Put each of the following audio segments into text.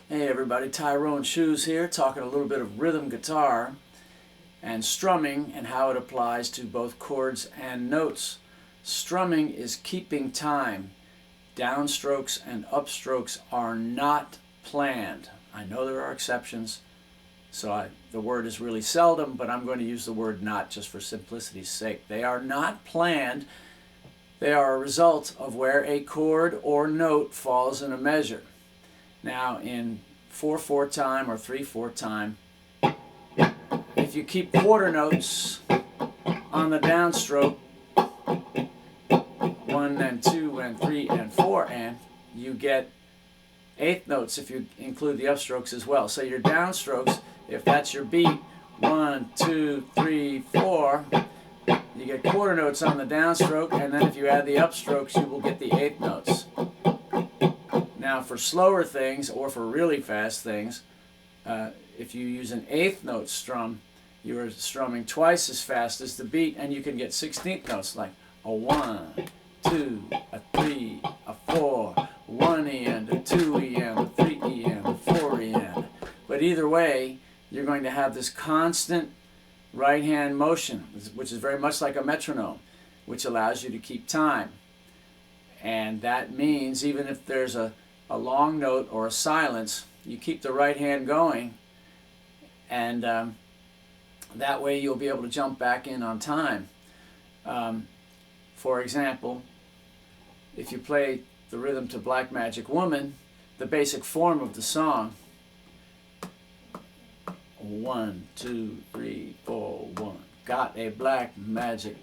Hey everybody, Tyrone Shoes here, talking a little bit of rhythm guitar and strumming and how it applies to both chords and notes. Strumming is keeping time. Downstrokes and upstrokes are not planned. I know there are exceptions, so the word is really seldom, but I'm going to use the word not just for simplicity's sake. They are not planned. They are a result of where a chord or note falls in a measure. Now in 4/4 time or 3/4 time, if you keep quarter notes on the downstroke, 1 and 2 and 3 and 4, and you get eighth notes if you include the upstrokes as well. So your downstrokes, if that's your beat, 1, 2, 3, 4, you get quarter notes on the downstroke, and then if you add the upstrokes, you will get the eighth notes. Now for slower things or for really fast things, if you use an eighth note strum, you are strumming twice as fast as the beat, and you can get 16th notes like a 1, 2, a 3, a 4, 1 and a 2 and a 3 and a 4 and. But either way, you're going to have this constant right hand motion, which is very much like a metronome, which allows you to keep time. And that means even if there's a long note or a silence, you keep the right hand going, and that way you'll be able to jump back in on time. For example, if you play the rhythm to Black Magic Woman, the basic form of the song, 1, 2, 3, 4, 1, got a black magic.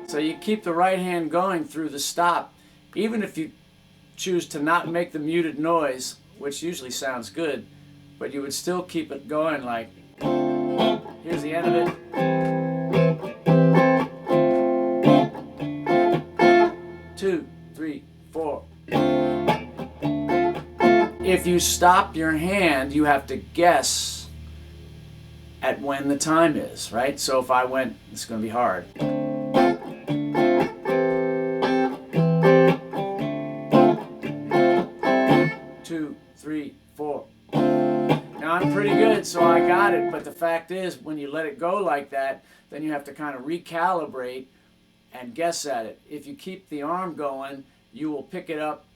So you keep the right hand going through the stop, even if you choose to not make the muted noise, which usually sounds good, but you would still keep it going like, here's the end of it. 2, 3, 4. If you stop your hand, you have to guess at when the time is, right? So if I went, it's going to be hard. 2, 3, 4. Now I'm pretty good, so I got it, but the fact is, when you let it go like that, then you have to kind of recalibrate and guess at it. If you keep the arm going, you will pick it up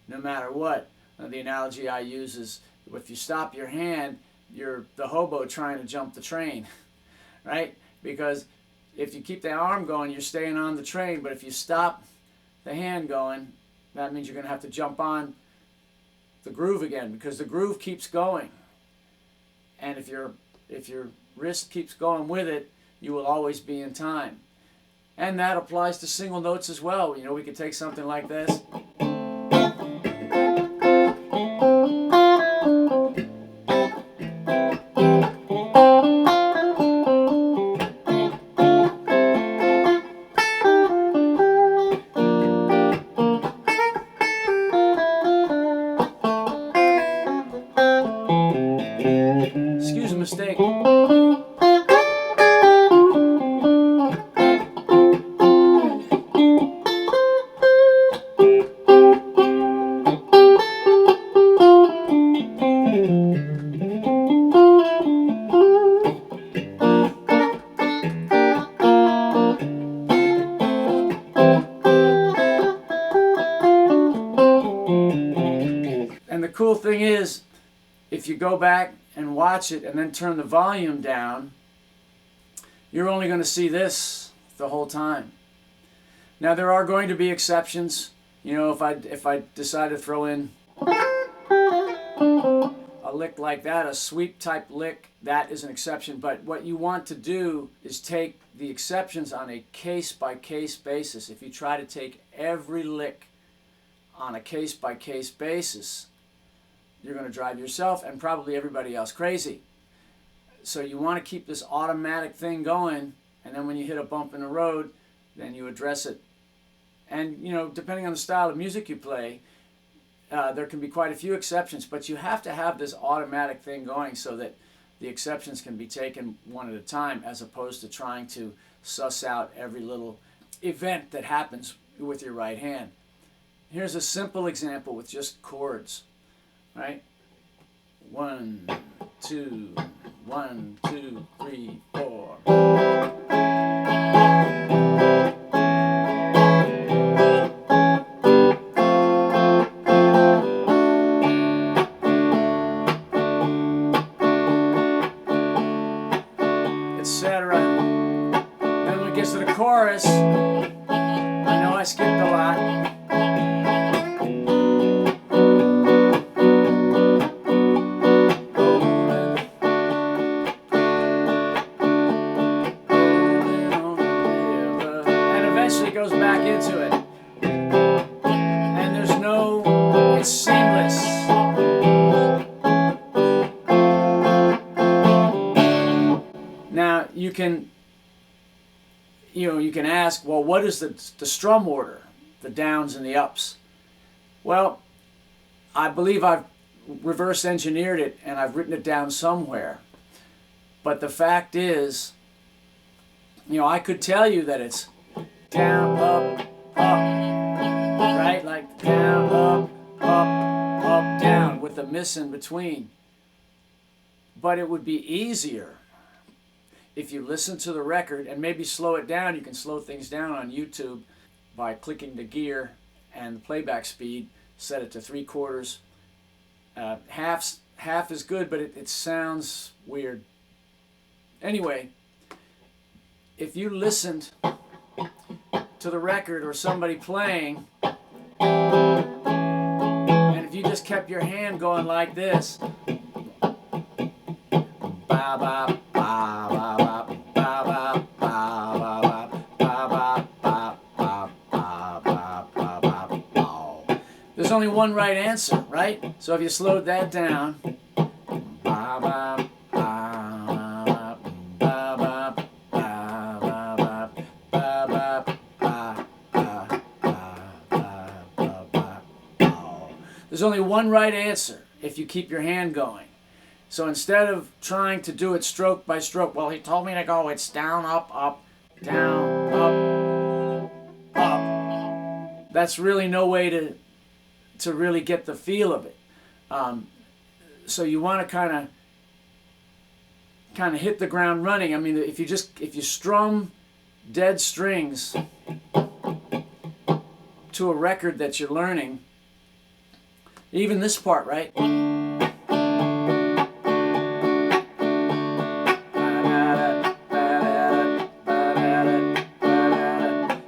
no matter what. The analogy I use is, if you stop your hand, you're the hobo trying to jump the train, right? Because if you keep the arm going, you're staying on the train, but if you stop the hand going, that means you're going to have to jump on the groove again, because the groove keeps going, and if your wrist keeps going with it, you will always be in time. And that applies to single notes as well. You know, we could take something like this. Excuse a mistake. And the cool thing is, if you go back and watch it and then turn the volume down, you're only going to see this the whole time. Now there are going to be exceptions. You know, if I decide to throw in a lick like that, a sweep type lick, that is an exception. But what you want to do is take the exceptions on a case-by-case basis. If you try to take every lick on a case-by-case basis, you're going to drive yourself and probably everybody else crazy. So you want to keep this automatic thing going, and then when you hit a bump in the road, then you address it. And, you know, depending on the style of music you play, there can be quite a few exceptions, but you have to have this automatic thing going so that the exceptions can be taken one at a time, as opposed to trying to suss out every little event that happens with your right hand. Here's a simple example with just chords, right? 1, 2, 1, 2, 3, 4. Etc. Then when it gets to the chorus, I know I skipped a lot. Eventually goes back into it, and there's no, it's seamless. Now you can, you can ask, well, what is the strum order, the downs and the ups? Well, I believe I've reverse engineered it and I've written it down somewhere, but the fact is, I could tell you that it's down, up, up, right? Like down, up, up, down, with a miss in between. But it would be easier if you listen to the record and maybe slow it down. You can slow things down on YouTube by clicking the gear and the playback speed, set it to 3/4. Half is good, but it sounds weird. Anyway, if you listened to the record or somebody playing, and if you just kept your hand going like this, ba ba ba ba ba ba ba ba ba ba ba. There's only one right answer, right? So if you slowed that down, ba ba ba ba ba. There's only one right answer if you keep your hand going. So instead of trying to do it stroke by stroke, well, he told me to go, it's down, up, up, down, up, up. That's really no way to really get the feel of it. So you want to kind of hit the ground running. I mean, if you strum dead strings to a record that you're learning, even this part, right?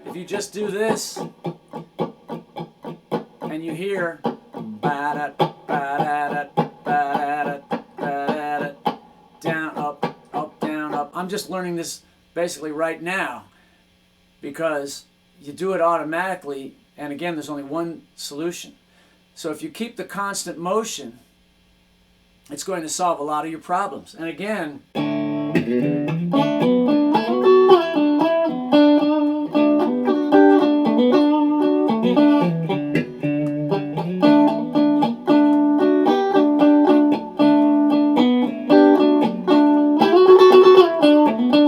If you just do this and you hear down, up, up, down, up. I'm just learning this basically right now because you do it automatically, and again, there's only one solution. So if you keep the constant motion, it's going to solve a lot of your problems. And again,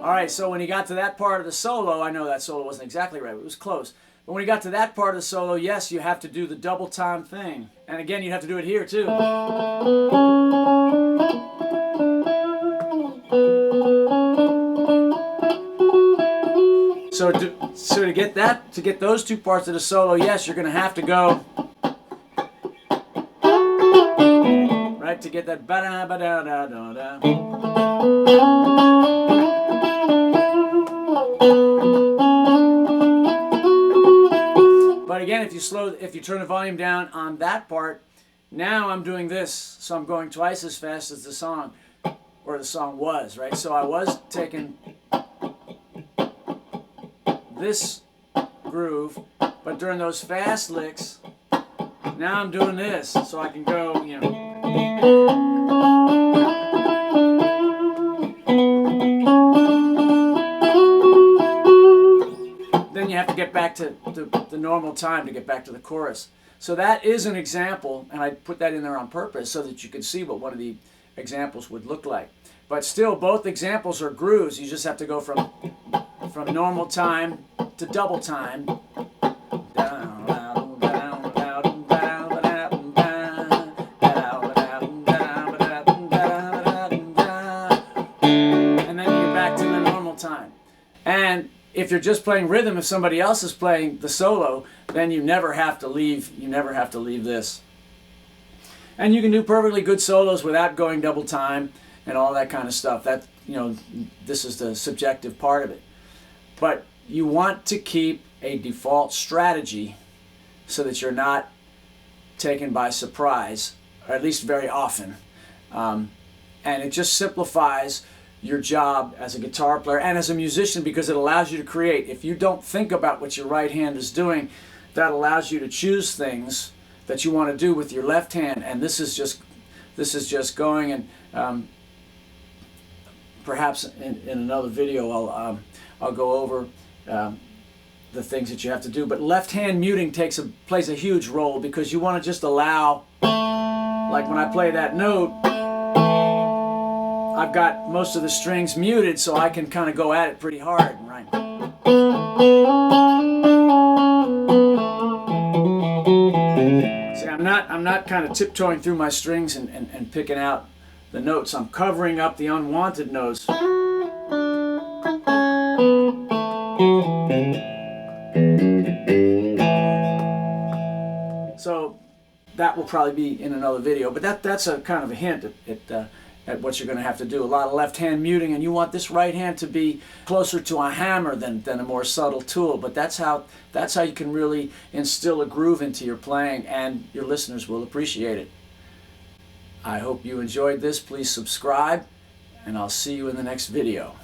alright, so when he got to that part of the solo, I know that solo wasn't exactly right, but it was close. But when you got to that part of the solo, yes, you have to do the double time thing. And again, you have to do it here too. So to get those two parts of the solo, yes, you're going to have to go right to get that ba da ba da da da da. But again, if you turn the volume down on that part, now I'm doing this, so I'm going twice as fast as the song, or the song was, right? So I was taking this groove, but during those fast licks, now I'm doing this, so I can go, get back to the normal time, to get back to the chorus. So that is an example, and I put that in there on purpose so that you can see what one of the examples would look like. But still, both examples are grooves. You just have to go from normal time to double time. And then you're back to the normal time. And if you're just playing rhythm, if somebody else is playing the solo, then you never have to leave this. And you can do perfectly good solos without going double time and all that kind of stuff. That, this is the subjective part of it. But you want to keep a default strategy so that you're not taken by surprise, or at least very often. And it just simplifies your job as a guitar player and as a musician, because it allows you to create. If you don't think about what your right hand is doing, that allows you to choose things that you want to do with your left hand. And this is just going, and perhaps in another video I'll go over the things that you have to do. But left hand muting plays a huge role, because you want to just allow, like when I play that note, I've got most of the strings muted, so I can kind of go at it pretty hard, right? See, I'm not kind of tiptoeing through my strings and picking out the notes. I'm covering up the unwanted notes. So that will probably be in another video, but that's a kind of a hint at what you're going to have to do. A lot of left hand muting, and you want this right hand to be closer to a hammer than a more subtle tool. But that's how you can really instill a groove into your playing, and your listeners will appreciate it. I hope you enjoyed this. Please subscribe, and I'll see you in the next video.